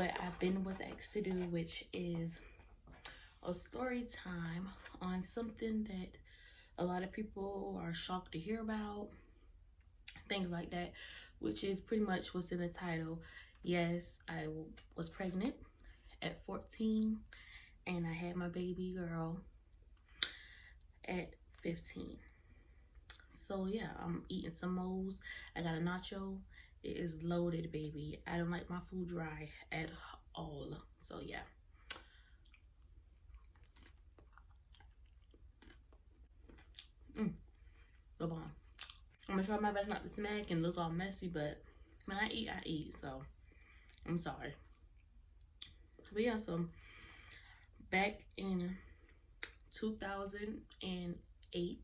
what I've been was asked to do, which is a story time on something that a lot of people are shocked to hear about, things like that, which is pretty much what's in the title. Yes, I was pregnant at 14 and I had my baby girl at 15. So yeah, I'm eating some moles. I got a nacho. It is loaded, baby. I don't like my food dry at all. So yeah. So bomb. I'm gonna try my best not to smack and look all messy, but when I eat, so I'm sorry. But yeah, so back in 2008,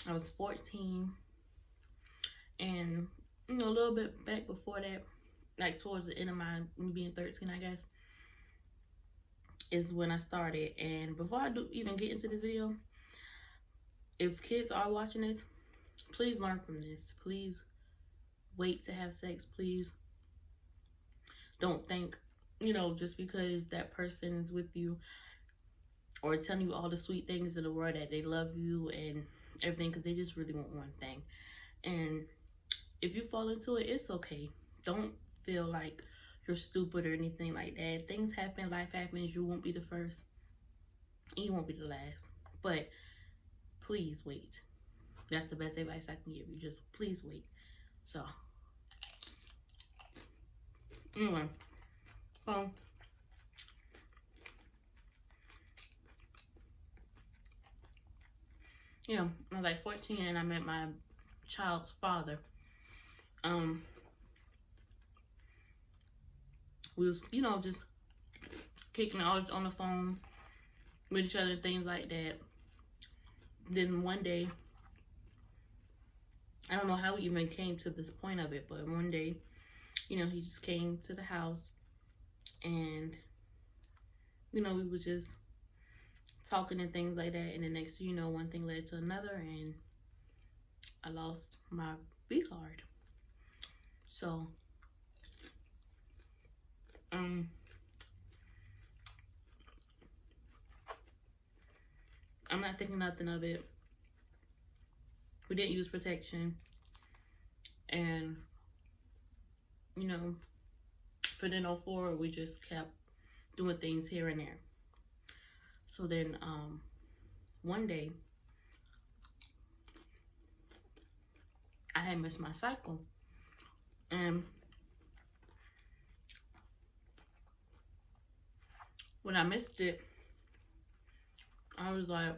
I was 14, and you know, a little bit back before that, like towards the end of me being 13, I guess, is when I started. And before I do even get into this video, if kids are watching this, please learn from this. Please wait to have sex. Please don't think, you know, just because that person is with you or telling you all the sweet things in the world that they love you and everything, because they just really want one thing. And if you fall into it, it's okay. Don't feel like you're stupid or anything like that. Things happen, life happens. You won't be the first, and you won't be the last. But please wait. That's the best advice I can give you. Just please wait. So anyway, you know, I was like 14 and I met my child's father. We was, you know, just kicking all on the phone with each other, things like that. Then one day, I don't know how we even came to this point of it, but one day, you know, he just came to the house and, you know, we were just talking and things like that. And the next thing you know, one thing led to another and I lost my V card. So, I'm not thinking nothing of it. We didn't use protection. And, you know, for then 04, we just kept doing things here and there. So then, one day, I had missed my cycle. And when I missed it, I was like,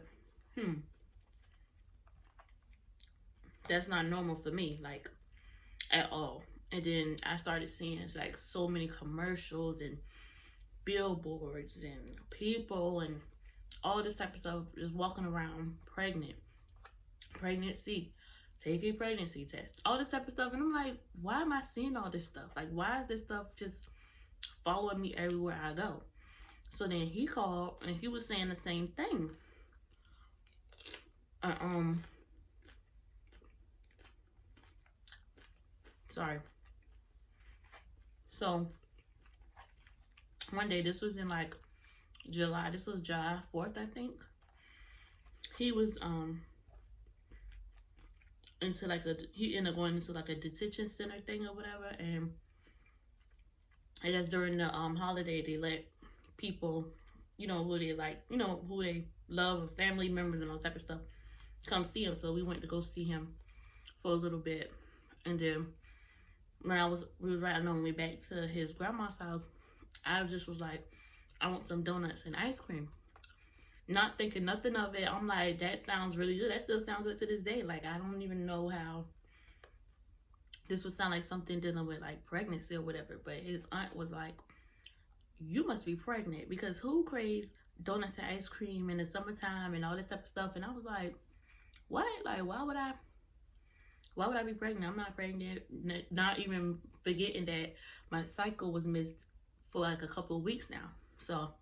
that's not normal for me, like, at all. And then I started seeing like so many commercials and billboards and people and all this type of stuff is walking around pregnancy, take a pregnancy test, all this type of stuff. And I'm like, why am I seeing all this stuff? Like, why is this stuff just following me everywhere I go? So then he called and he was saying the same thing. Sorry. So one day, this was in like July, this was July 4th, I think. He was into like he ended up going into like a detention center thing or whatever. And I guess during the holiday, they let people, you know, who they like, you know, who they love, family members and all type of stuff, come see him. So we went to go see him for a little bit. And then when we was riding on the way back to his grandma's house, I just was like, I want some donuts and ice cream. Not thinking nothing of it. I'm like, that sounds really good. That still sounds good to this day. Like, I don't even know how this would sound like something dealing with like pregnancy or whatever. But his aunt was like, you must be pregnant, because who craves donuts and ice cream in the summertime and all this type of stuff? And I was like, what? Like, why would I be pregnant? I'm not pregnant. Not even forgetting that my cycle was missed for like a couple of weeks now. So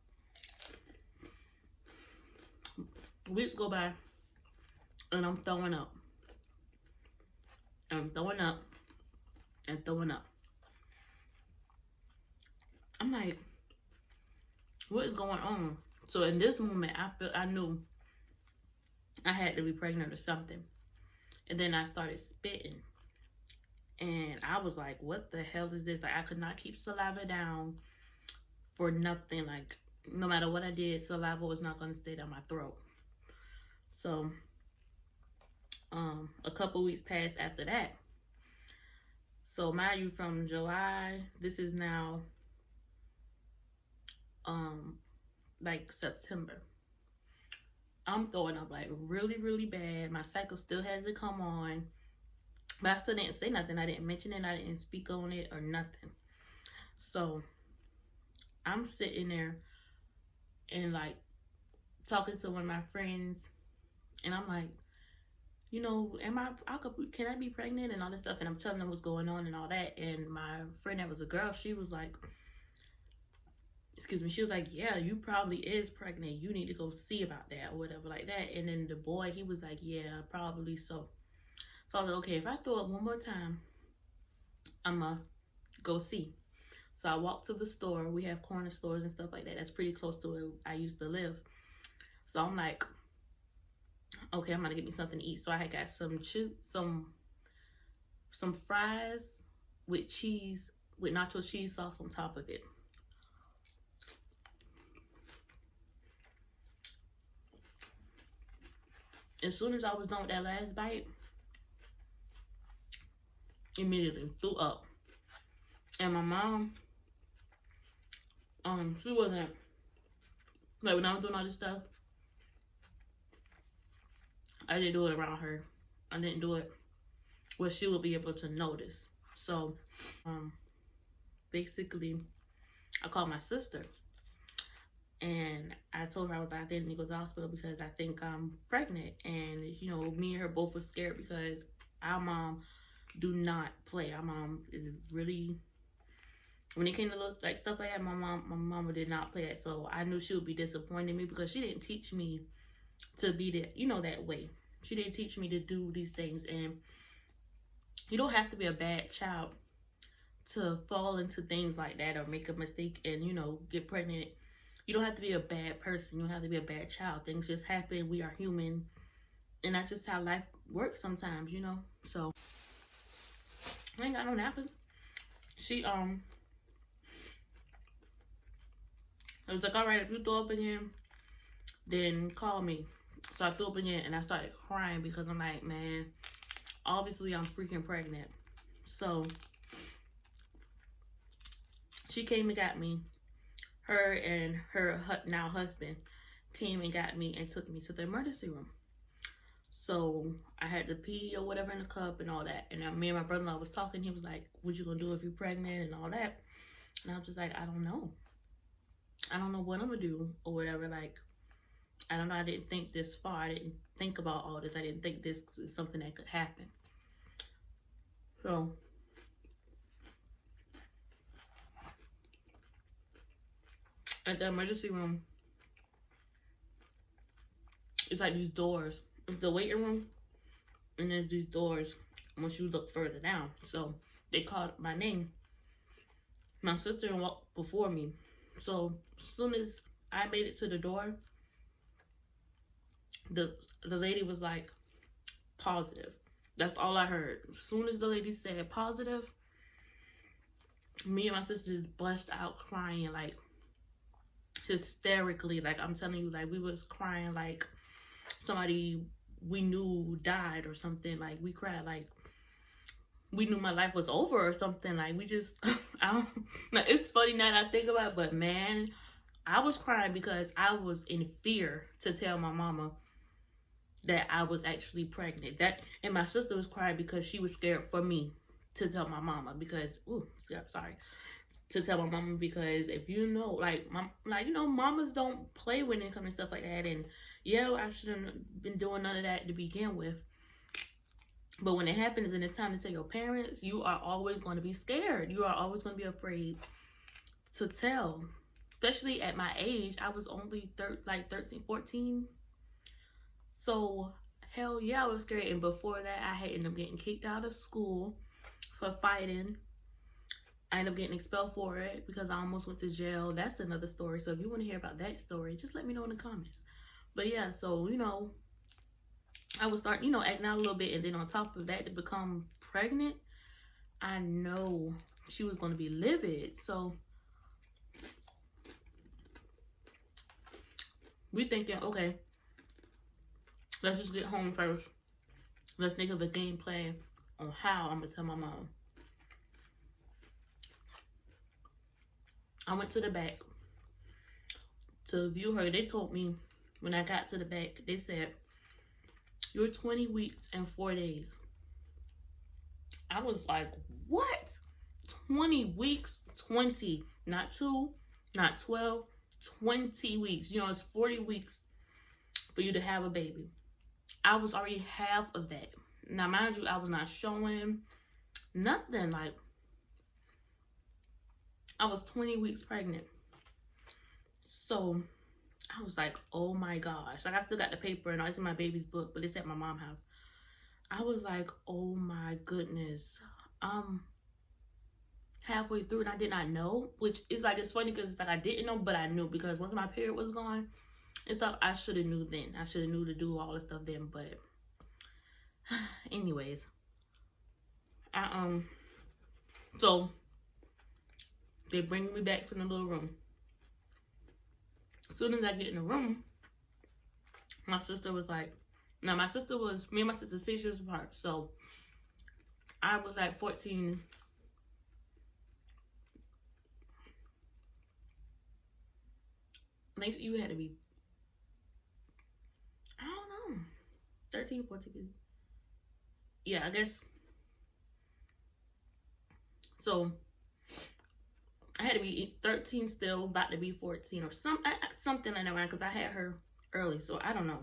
weeks go by and I'm throwing up. I'm throwing up and throwing up. like, what is going on? So in this moment, I knew I had to be pregnant or something. And then I started spitting. And I was like, what the hell is this? Like, I could not keep saliva down for nothing. Like, no matter what I did, saliva was not going to stay down my throat. So, a couple weeks passed after that. So, mind you, from July, this is now, like September. I'm throwing up like really, really bad. My cycle still hasn't come on. But I still didn't say nothing. I didn't mention it. I didn't speak on it or nothing. So I'm sitting there and like talking to one of my friends. And I'm like, you know, can I be pregnant and all this stuff? And I'm telling them what's going on and all that. And my friend that was a girl, she was like, she was like, yeah, you probably is pregnant. You need to go see about that or whatever like that. And then the boy, he was like, yeah, probably so. So I was like, okay, if I throw up one more time, I'm going to go see. So I walked to the store. We have corner stores and stuff like that. That's pretty close to where I used to live. So I'm like, okay, I'm going to get me something to eat. So I had got some fries with cheese, with nacho cheese sauce on top of it. As soon as I was done with that last bite, immediately threw up. And my mom, she wasn't, like, when I was doing all this stuff, I didn't do it around her. I didn't do it where she would be able to notice. So, basically, I called my sister. And I told her, I was like, I didn't need to go to the hospital because I think I'm pregnant. And, you know, me and her both were scared because our mom do not play. Our mom is really, when it came to little, like, stuff like that, my mama did not play that. So I knew she would be disappointed in me because she didn't teach me to be that, you know, that way. She didn't teach me to do these things. And you don't have to be a bad child to fall into things like that or make a mistake and, you know, get pregnant. You don't have to be a bad person. You don't have to be a bad child. Things just happen. We are human. And that's just how life works sometimes, you know. So, I ain't got no napkin. She, it was like, all right, if you throw up again, then call me. So I threw up again and I started crying because I'm like, man, obviously I'm freaking pregnant. So, she came and got me. Her and her now husband came and got me and took me to the emergency room. So I had to pee or whatever in the cup and all that. And me and my brother-in-law was talking. He was like, what you gonna do if you're pregnant and all that? And I was just like, I don't know. I don't know what I'm gonna do or whatever. Like, I don't know. I didn't think this far. I didn't think about all this. I didn't think this is something that could happen. So at the emergency room, it's like these doors. It's the waiting room, and there's these doors once you look further down. So they called my name. My sister walked before me. So as soon as I made it to the door, the lady was like, positive. That's all I heard. As soon as the lady said positive, me and my sister just bust out crying, like, hysterically. Like, I'm telling you, like, we was crying like somebody we knew died or something. Like, we cried like we knew my life was over or something. Like, we just like, it's funny now that I think about it, but man, I was crying because I was in fear to tell my mama that I was actually pregnant. And my sister was crying because she was scared for me to tell my mama because, to tell my mama, because if you know, like, you know, mamas don't play when it comes to stuff like that. And yeah, I shouldn't have been doing none of that to begin with. But when it happens and it's time to tell your parents, you are always going to be scared. You are always going to be afraid to tell. Especially at my age, I was only 13, 14. So, hell yeah, I was scared. And before that, I had ended up getting kicked out of school for fighting. I ended up getting expelled for it because I almost went to jail. That's another story. So if you want to hear about that story, just let me know in the comments. But yeah, so, you know, I was starting, you know, acting out a little bit. And then on top of that, to become pregnant, I know she was going to be livid. So we thinking, okay, let's just get home first. Let's think of a game plan on how I'm going to tell my mom. I went to the back to view her. They told me when I got to the back, they said, you're 20 weeks and 4 days. I was like, what? 20 weeks? 20. Not 2, not 12, 20 weeks. You know, it's 40 weeks for you to have a baby. I was already half of that. Now, mind you, I was not showing nothing. Like, I was 20 weeks pregnant. So I was like, oh my gosh. Like, I still got the paper and it's in my baby's book, but it's at my mom's house. I was like, oh my goodness. Halfway through and I did not know, which is like, it's funny because it's like I didn't know, but I knew because once my period was gone and stuff, I should have knew then. I should have knew to do all the stuff then, but anyways. So they bring me back from the little room. As soon as I get in the room, my sister was like, now my sister was, me and my sister 6 years apart. So I was like 14. I think you had to be, I don't know, 13, 14. Yeah, I guess. So I had to be 13 still, about to be 14 or something like that, because I had her early, so I don't know.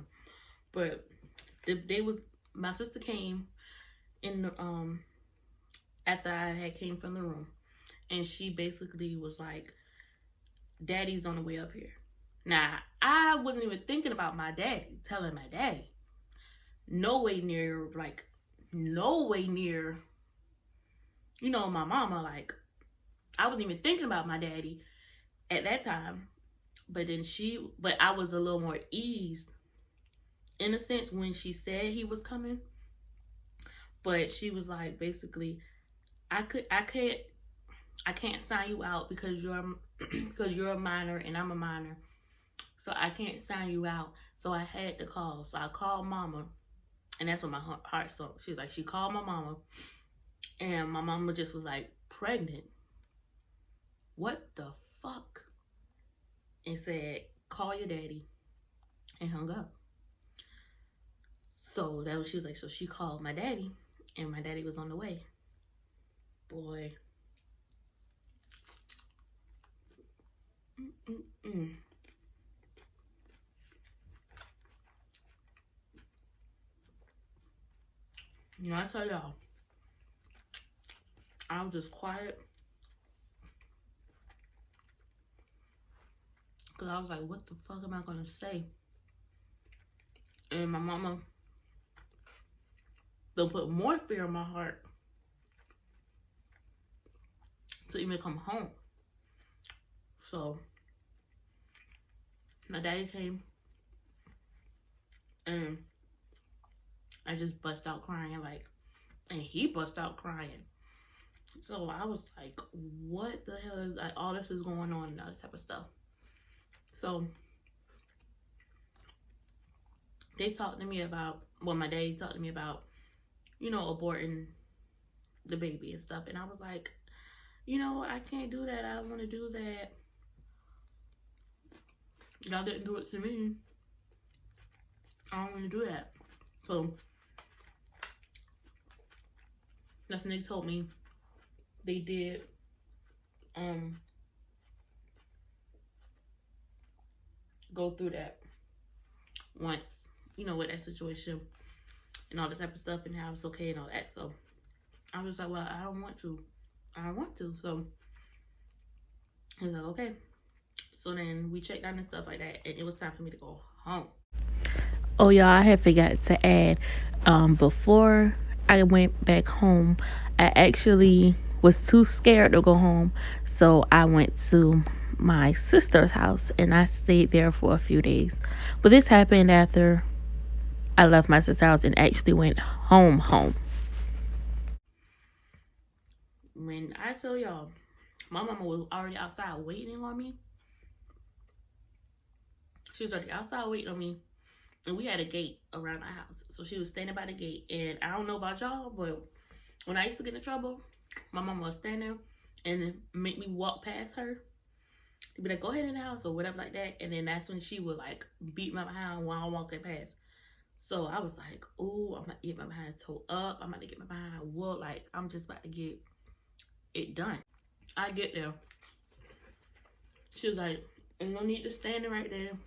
But my sister came in the, after I had came from the room, and she basically was like, daddy's on the way up here. Now, I wasn't even thinking about my daddy, telling my daddy. No way near, like, no way near, you know, my mama. Like, I wasn't even thinking about my daddy at that time. But then but I was a little more eased, in a sense, when she said he was coming. But she was like, basically, I can't sign you out because you're a minor and I'm a minor. So I can't sign you out. So I had to call. So I called mama. And that's when my heart sunk. She was like, she called my mama. And my mama just was like, pregnant? What the fuck? And said, call your daddy. And hung up. So that was, she was like, so she called my daddy. And my daddy was on the way. Boy. You know, I tell y'all, I was just quiet. Because I was like, what the fuck am I going to say? And my mama, they'll put more fear in my heart to even come home. So, my daddy came. And I just bust out crying, like, and he bust out crying. So I was like, what the hell is, like, all this is going on and all this type of stuff. So they talked to me about, well, my daddy talked to me about, you know, aborting the baby and stuff. And I was like, you know, I can't do that. I don't want to do that. Y'all didn't do it to me. I don't want to do that. So that's when they told me they did go through that once, you know, with that situation and all this type of stuff and how it's okay and all that. So I was like, well, I don't want to. So he was like, okay. So then we checked out and stuff like that, and it was time for me to go home. Oh, y'all, I had forgot to add, before I went back home, I actually was too scared to go home. So I went to my sister's house and I stayed there for a few days. But this happened after I left my sister's house and actually went home. When I tell y'all, my mama was already outside waiting on me. She was already outside waiting on me. And we had a gate around our house. So she was standing by the gate. And I don't know about y'all, but when I used to get in trouble, my mama would stand there and make me walk past her. She'd be like, go ahead in the house or whatever like that. And then that's when she would like beat my behind while I'm walking past. So I was like, oh, I'm about to get my behind toe up. I'm about to get my behind whooped. Like, I'm just about to get it done. I get there. She was like, you don't need to stand right there.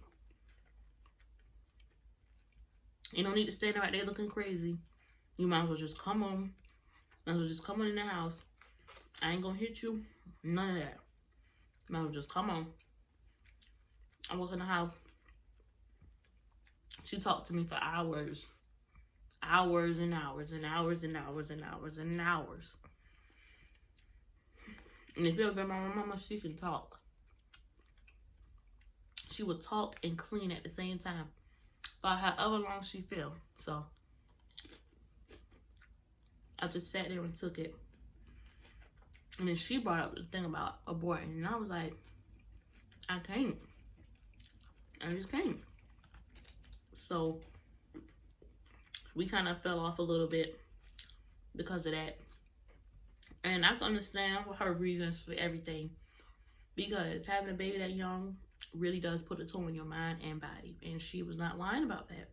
You don't need to stand right there looking crazy. You might as well just come on. Might as well just come on in the house. I ain't gonna hit you. None of that. Might as well just come on. I walk in the house. She talked to me for hours. Hours and hours and hours and hours and hours and hours. And if you ever been my mama, she can talk. She would talk and clean at the same time. For however long she feel. So I just sat there and took it. And then she brought up the thing about aborting. And I was like, I can't. I just can't. So we kind of fell off a little bit because of that. And I can understand her reasons for everything. Because having a baby that young really does put a toll on your mind and body. And she was not lying about that.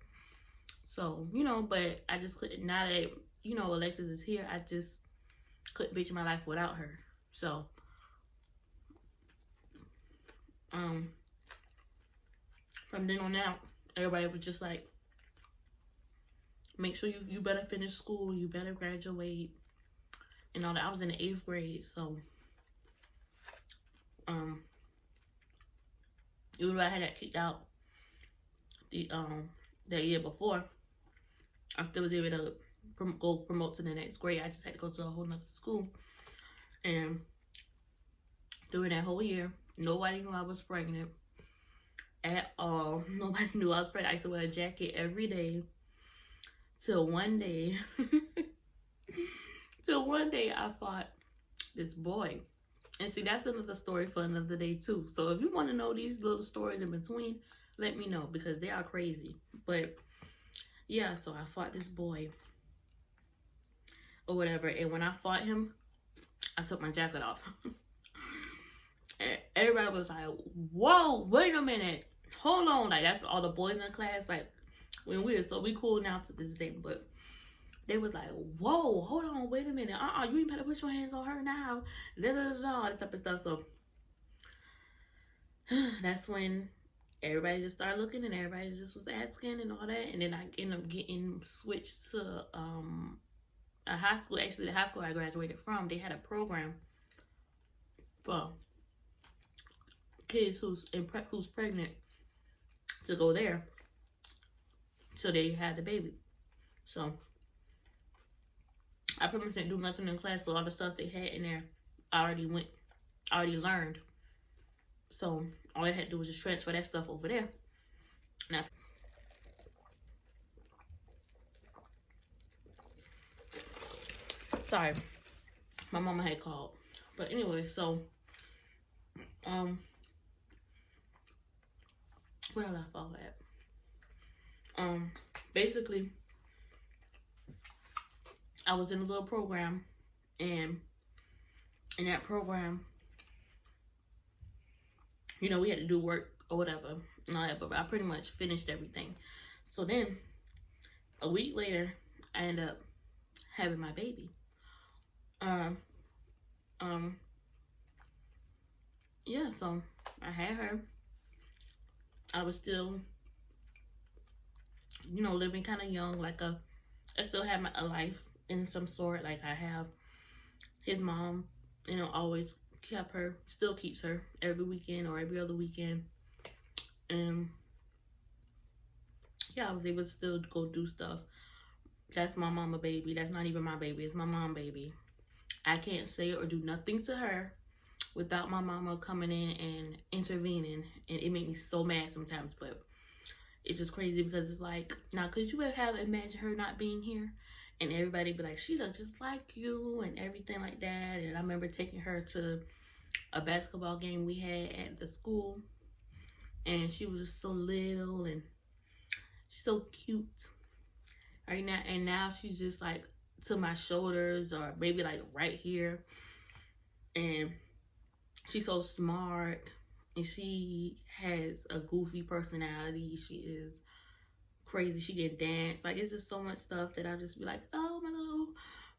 So, you know, but I just couldn't, now that, you know, Alexis is here, I just couldn't picture my life without her. So, from then on out, everybody was just like, make sure you better finish school, you better graduate, and all that. I was in the 8th grade, so, even though I had got kicked out that year before, I still was able to go promote to the next grade. I just had to go to a whole nother school. And during that whole year, nobody knew I was pregnant at all. Nobody knew I was pregnant. I used to wear a jacket every day till one day. Till one day I fought this boy. And see, that's another story for another day too. So if you want to know these little stories in between, let me know, because they are crazy. But yeah, so I fought this boy or whatever. And when I fought him, I took my jacket off. And everybody was like, whoa, wait a minute. Hold on. Like, that's all the boys in the class. Like, when we cool now to this day. But they was like, whoa, hold on, wait a minute. You ain't better put your hands on her now. All this type of stuff. So that's when everybody just started looking and everybody just was asking and all that. And then I ended up getting switched to a high school. Actually, the high school I graduated from, they had a program for kids who's pregnant to go there till they had the baby. So I pretty much didn't do nothing in class. So all the stuff they had in there, I already learned. So all I had to do was just transfer that stuff over there. Now, sorry, my mama had called. But anyway, so where did I fall at? Basically, I was in a little program, and in that program, you know, we had to do work or whatever and all that, but I pretty much finished everything. So then a week later, I ended up having my baby. Yeah, so I had her. I was still, you know, living kind of young, like I still had a life in some sort. Like, I have his mom, you know, always kept her, still keeps her every weekend or every other weekend. And yeah, I was able to still go do stuff. That's my mama baby. That's not even my baby. It's my mom baby. I can't say or do nothing to her without my mama coming in and intervening, and it made me so mad sometimes. But it's just crazy because it's like, now could you have imagined her not being here and everybody be like, she looks just like you and everything like that. And I remember taking her to a basketball game we had at the school, and she was just so little and she's so cute right now. And now she's just like to my shoulders, or maybe like right here, and she's so smart, and she has a goofy personality. She is crazy. She can dance. Like, it's just so much stuff that I just be like, oh, my little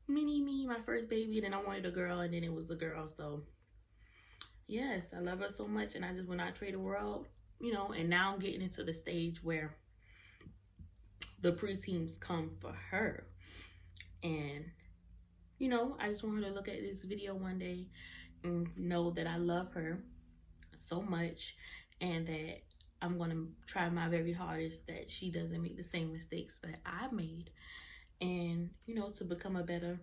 mini me, my first baby. And then I wanted a girl, and then it was a girl. So yes, I love her so much, and I just would not trade the world, you know. And now I'm getting into the stage where the preteens come for her, and you know, I just want her to look at this video one day and know that I love her so much, and that I'm going to try my very hardest that she doesn't make the same mistakes that I made, and, you know, to become a better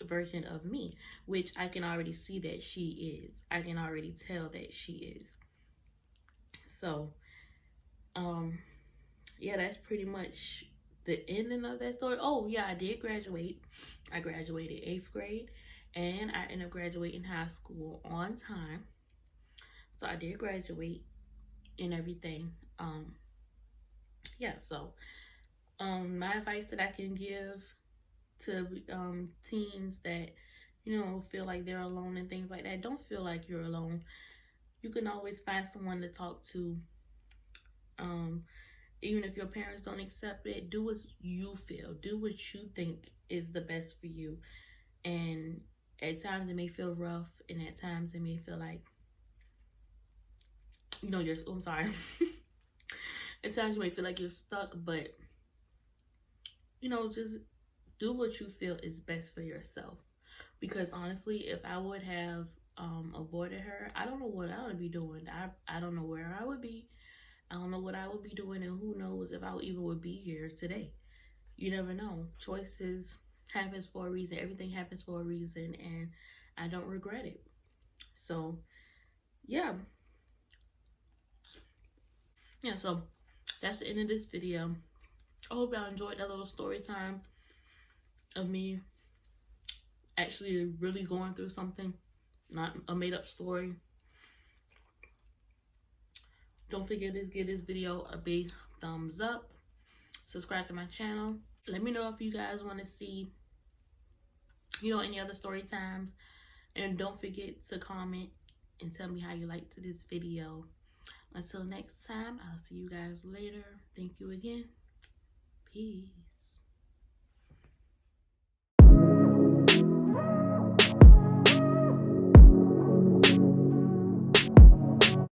version of me, which I can already see that she is. I can already tell that she is. So, yeah, that's pretty much the ending of that story. Oh, yeah, I did graduate. I graduated 8th grade, and I ended up graduating high school on time. So I did graduate and everything. Yeah, so my advice that I can give to teens that, you know, feel like they're alone and things like that, don't feel like you're alone. You can always find someone to talk to. Even if your parents don't accept it, do what you feel. Do what you think is the best for you. And at times it may feel rough, and at times it may feel like, you know, I'm sorry. At times you may feel like you're stuck, but, you know, just do what you feel is best for yourself. Because honestly, if I would have avoided her, I don't know what I would be doing. I don't know where I would be. I don't know what I would be doing, and who knows if I even would be here today. You never know. Choices happens for a reason. Everything happens for a reason, and I don't regret it. So, yeah. Yeah, so that's the end of this video. I hope y'all enjoyed that little story time of me actually really going through something, not a made-up story. Don't forget to give this video a big thumbs up. Subscribe to my channel. Let me know if you guys want to see, you know, any other story times. And don't forget to comment and tell me how you liked this video. Until next time, I'll see you guys later. Thank you again. Peace.